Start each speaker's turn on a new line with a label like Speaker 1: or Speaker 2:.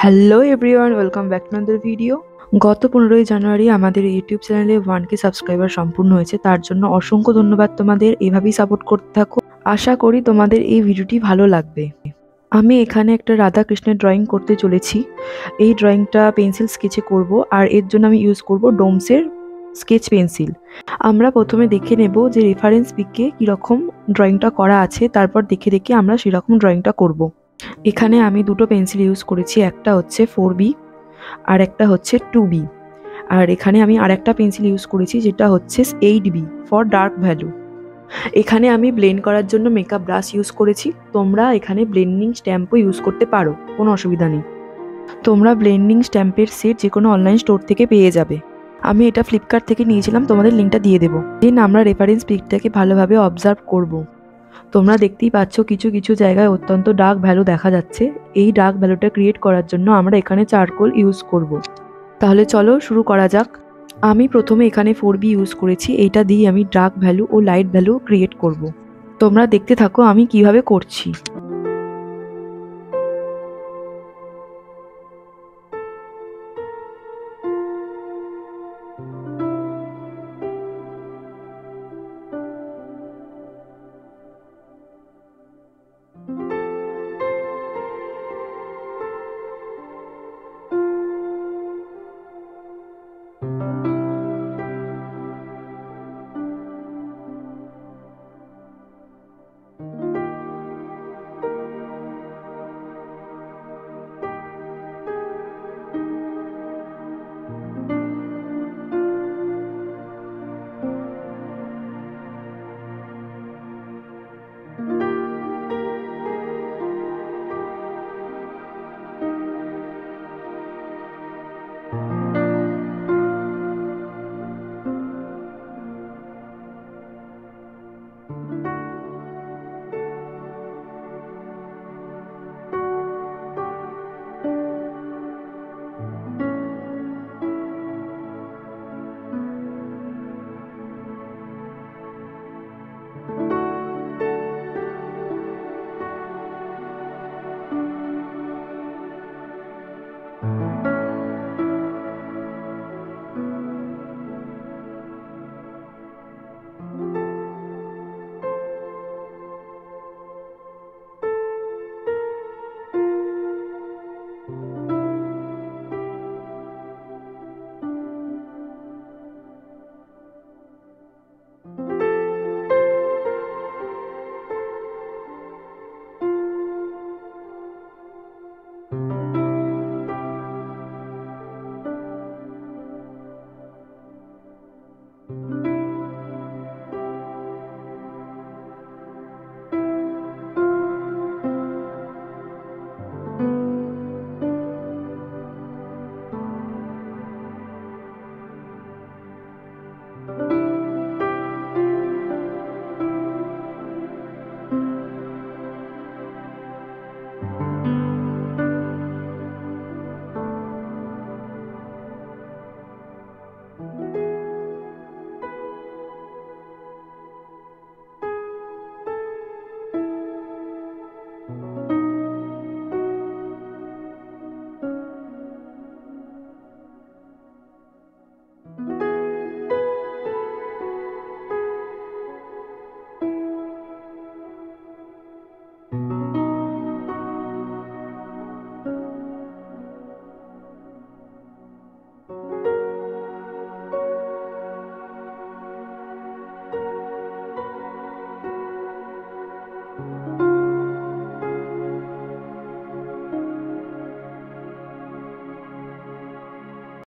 Speaker 1: Hello everyone, welcome back to another video. গত 15ই জানুয়ারি আমাদের YouTube চ্যানেলে 1K সাবস্ক্রাইবার সম্পূর্ণ হয়েছে। তার জন্য অসংখ্য ধন্যবাদ তোমাদের। এভাবেই সাপোর্ট করতে থাকো। আশা করি তোমাদের এই ভিডিওটি ভালো লাগবে। আমি এখানে একটা রাধা কৃষ্ণের ড্রয়িং করতে চলেছি। এই ড্রয়িংটা পেন্সিল স্কেচে করব, আর এর জন্য আমি ইউজ করব ডোমসের স্কেচ পেন্সিল। আমরা প্রথমে দেখে নেব যে রেফারেন্স পিকে কীরকম ড্রয়িংটা করা আছে, তারপর দেখে দেখে আমরা সেরকম ড্রয়িংটা করব। এখানে আমি দুটো পেন্সিল ইউজ করেছি, একটা হচ্ছে 4B আর একটা হচ্ছে 2B। আর এখানে আমি আরেকটা পেন্সিল ইউজ করেছি যেটা হচ্ছে 8B ফর ডার্ক ভ্যালু। এখানে আমি ব্লেন্ড করার জন্য মেকআপ ব্রাশ ইউজ করেছি। তোমরা এখানে ব্লেন্ডিং স্ট্যাম্পও ইউজ করতে পারো, কোনো অসুবিধা নেই। তোমরা ব্লেন্ডিং স্ট্যাম্পের সেট যে কোনো অনলাইন স্টোর থেকে পেয়ে যাবে। আমি এটা ফ্লিপকার্ট থেকে নিয়েছিলাম, তোমাদের লিঙ্কটা দিয়ে দেবো। দেন আমরা রেফারেন্স পিকটাকে ভালোভাবে অবজার্ভ করব। তোমরা দেখতেই পাচ্ছ কিছু কিছু জায়গায় অত্যন্ত ডার্ক ভ্যালু দেখা যাচ্ছে। এই ডার্ক ভ্যালুটা ক্রিয়েট করার জন্য আমরা এখানে চারকোল ইউজ করব। তাহলে চলো শুরু করা যাক। আমি প্রথমে এখানে 4B ইউজ করেছি। এইটা দিয়ে আমি ডার্ক ভ্যালু ও লাইট ভ্যালু ক্রিয়েট করব। তোমরা দেখতে থাকো আমি কিভাবে করছি।